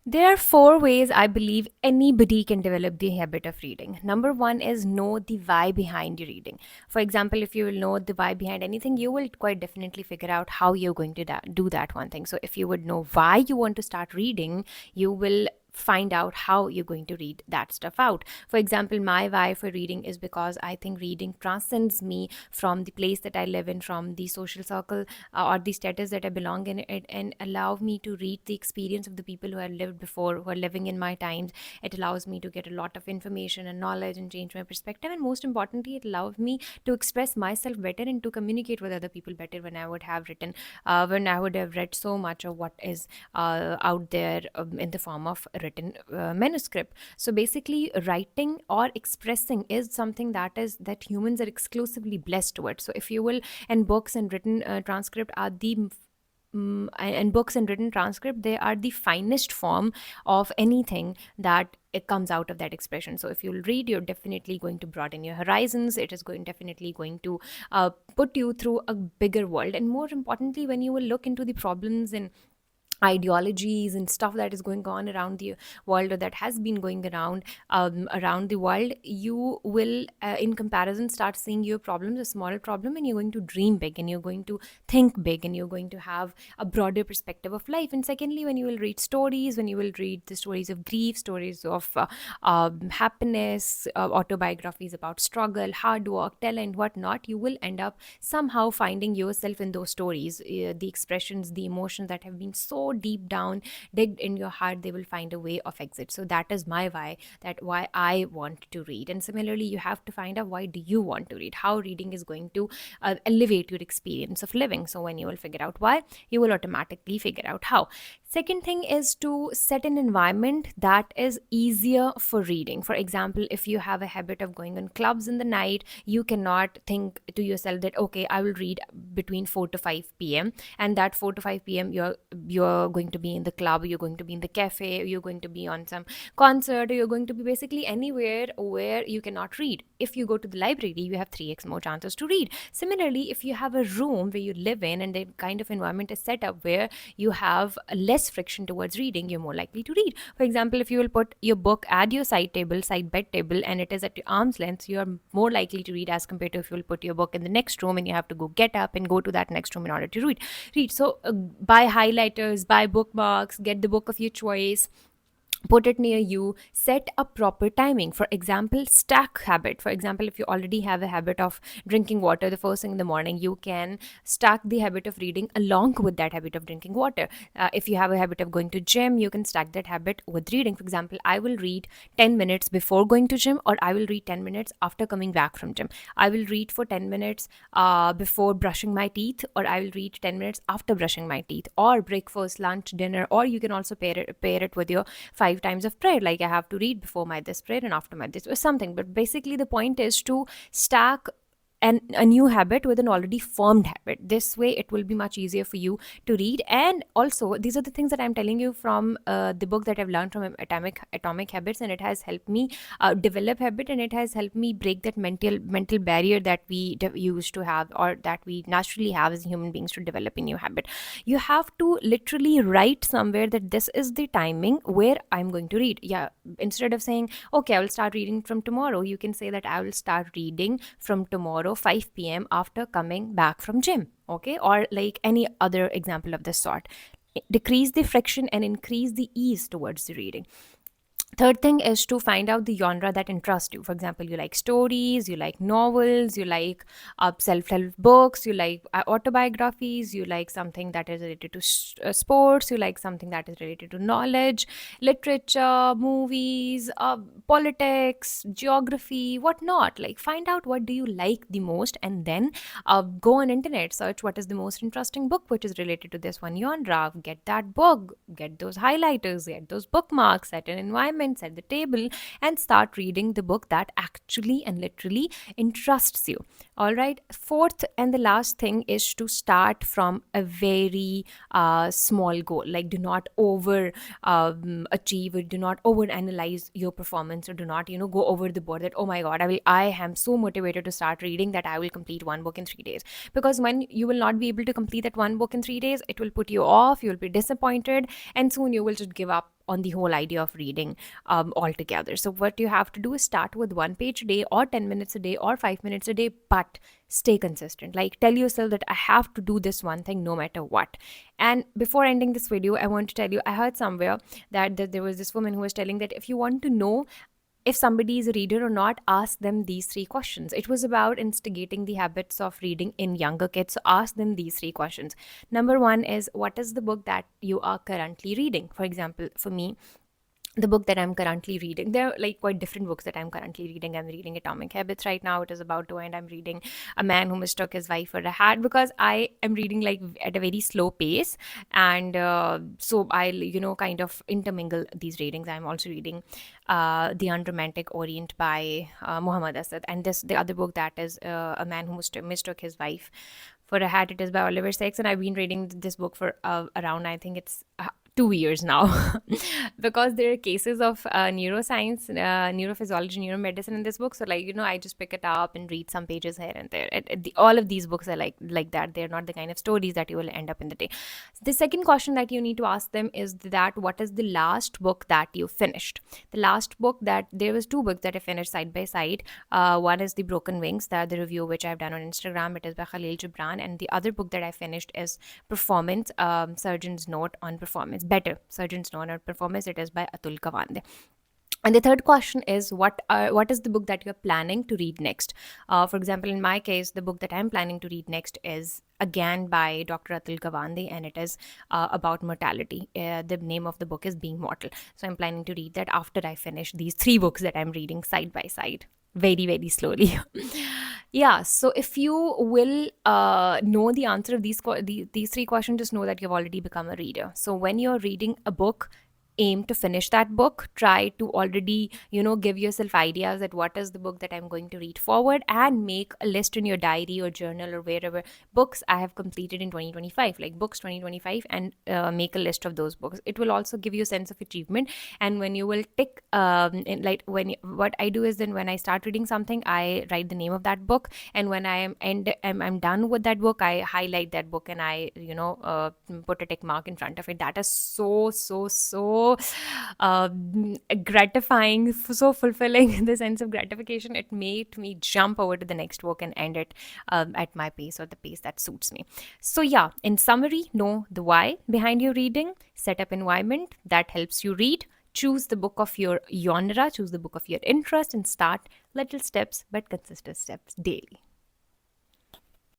There are four ways I believe anybody can develop the habit of reading. Number one is know the why behind your reading. For example, if you will know the why behind anything, you will quite definitely figure out how you're going to do that one thing. So if you would know why you want to start reading, you will find out how you're going to read that stuff out. For example, my why for reading is because I think reading transcends me from the place that I live in, from the social circle or the status that I belong in it, and allow me to read the experience of the people who have lived before, who are living in my times. It allows me to get a lot of information and knowledge and change my perspective. And most importantly, it allows me to express myself better and to communicate with other people better when I would have read so much of what is out there in the form of written manuscript. So basically, writing or expressing is something that humans are exclusively blessed towards. So if you will, and books and written transcript are the and books and written transcript, they are the finest form of anything that it comes out of that expression. So if you'll read, you're definitely going to broaden your horizons. It is going definitely going to put you through a bigger world. And more importantly, when you will look into the problems and ideologies and stuff that is going on around the world, or that has been going around the world, you will in comparison start seeing your problems a smaller problem, and you're going to dream big, and you're going to think big, and you're going to have a broader perspective of life. And secondly, when you will read stories, when you will read the stories of grief, stories of happiness, autobiographies about struggle, hard work, talent, whatnot, you will end up somehow finding yourself in those stories. The expressions, the emotions that have been so deep down, digged in your heart, they will find a way of exit. So that is my why, that why I want to read. And similarly, you have to find out why do you want to read, how reading is going to elevate your experience of living. So when you will figure out why, you will automatically figure out how. Second thing is to set an environment that is easier for reading. For example, if you have a habit of going on clubs in the night, you cannot think to yourself that, okay, I will read between 4 to 5 p.m. and that 4 to 5 p.m. you're going to be in the club, you're going to be in the cafe, you're going to be on some concert, or you're going to be basically anywhere where you cannot read. If you go to the library, you have 3x more chances to read. Similarly, if you have a room where you live in and the kind of environment is set up where you have less friction towards reading, you're more likely to read. For example, if you will put your book at your side bed table, and it is at your arm's length, you are more likely to read as compared to if you will put your book in the next room and you have to go get up and go to that next room in order to read. So buy highlighters, buy bookmarks, get the book of your choice, put it near you, set a proper timing. For example, stack habit. For example, if you already have a habit of drinking water the first thing in the morning, you can stack the habit of reading along with that habit of drinking water. If you have a habit of going to gym, you can stack that habit with reading. For example, I will read 10 minutes before going to gym, or I will read 10 minutes after coming back from gym. I will read for 10 minutes before brushing my teeth, or I will read 10 minutes after brushing my teeth, or breakfast, lunch, dinner. Or you can also pair it with your 5 times of prayer, like I have to read before my this prayer and after my this, or something. But basically the point is to stack a new habit with an already formed habit. This way it will be much easier for you to read. And also, these are the things that I'm telling you from the book that I've learned from atomic habits, and it has helped me develop habit, and it has helped me break that mental barrier that we used to have, or that we naturally have as human beings, to develop a new habit. You have to literally write somewhere that this is the timing where I'm going to read. Yeah, instead of saying, okay, I will start reading from tomorrow, you can say that I will start reading from tomorrow 5 p.m. after coming back from gym. Okay, or like any other example of this sort. Decrease the friction and increase the ease towards the reading. Third thing is to find out the genre that interests you. For example, you like stories, you like novels, you like self-help books, you like autobiographies, you like something that is related to sports, you like something that is related to knowledge, literature, movies, politics, geography, whatnot. Like, find out what do you like the most, and then go on internet, search what is the most interesting book which is related to this one genre. Get that book, get those highlighters, get those bookmarks, set an environment, set the table, and start reading the book that actually and literally interests you. All right. Fourth and the last thing is to start from a very small goal. Like, do not over achieve, or do not over analyze your performance, or do not go over the board that, oh my god, I am so motivated to start reading that I will complete one book in 3 days. Because when you will not be able to complete that one book in 3 days, it will put you off, you will be disappointed, and soon you will just give up on the whole idea of reading altogether. So what you have to do is start with 1 page a day, or 10 minutes a day, or 5 minutes a day, but stay consistent. Like, tell yourself that I have to do this one thing no matter what. And before ending this video, I want to tell you, I heard somewhere that there was this woman who was telling that if you want to know if somebody is a reader or not, ask them these 3 questions. It was about instigating the habits of reading in younger kids. So ask them these 3 questions. Number one is, what is the book that you are currently reading? For example, for me, the book that I'm currently reading, there are like quite different books that I'm currently reading. I'm reading Atomic Habits right now. It is about to end. I'm reading A Man Who Mistook His Wife for a Hat, because I am reading like at a very slow pace. And so I'll, kind of intermingle these readings. I'm also reading The Unromantic Orient by Muhammad Asad. And the other book, that is A Man Who Mistook His Wife for a Hat. It is by Oliver Sacks. And I've been reading this book for around, I think it's 2 years now, because there are cases of neuroscience, neurophysiology, neuromedicine in this book. So like, I just pick it up and read some pages here and there. All of these books are like that. They're not the kind of stories that you will end up in the day. The second question that you need to ask them is that, what is the last book that you finished? The last book that, there was 2 books that I finished side by side. One is The Broken Wings, the review which I've done on Instagram. It is by Khalil Gibran. And the other book that I finished is Performance, Surgeon's Note on Performance. Better, Surgeon's Note on Performance. It is by Atul Gawande. And the third question is, what is the book that you're planning to read next? For example, in my case, the book that I'm planning to read next is again by Dr. Atul Gawande, and it is about mortality. The name of the book is Being Mortal. So I'm planning to read that after I finish these 3 books that I'm reading side by side, very, very slowly. Yeah, so if you will know the answer of these 3 questions, just know that you've already become a reader. So when you're reading a book, aim to finish that book. Try to already, give yourself ideas that what is the book that I'm going to read forward, and make a list in your diary or journal or wherever, books I have completed in 2025, like books 2025, and make a list of those books. It will also give you a sense of achievement. And when you will tick, what I do is, then when I start reading something, I write the name of that book, and when I'm done with that book, I highlight that book, and I put a tick mark in front of it. That is so gratifying, so fulfilling. The sense of gratification, it made me jump over to the next book and end it at my pace, or the pace that suits me. So yeah, in summary, know the why behind your reading, set up environment that helps you read, choose the book of your genre, choose the book of your interest, and start little steps but consistent steps daily.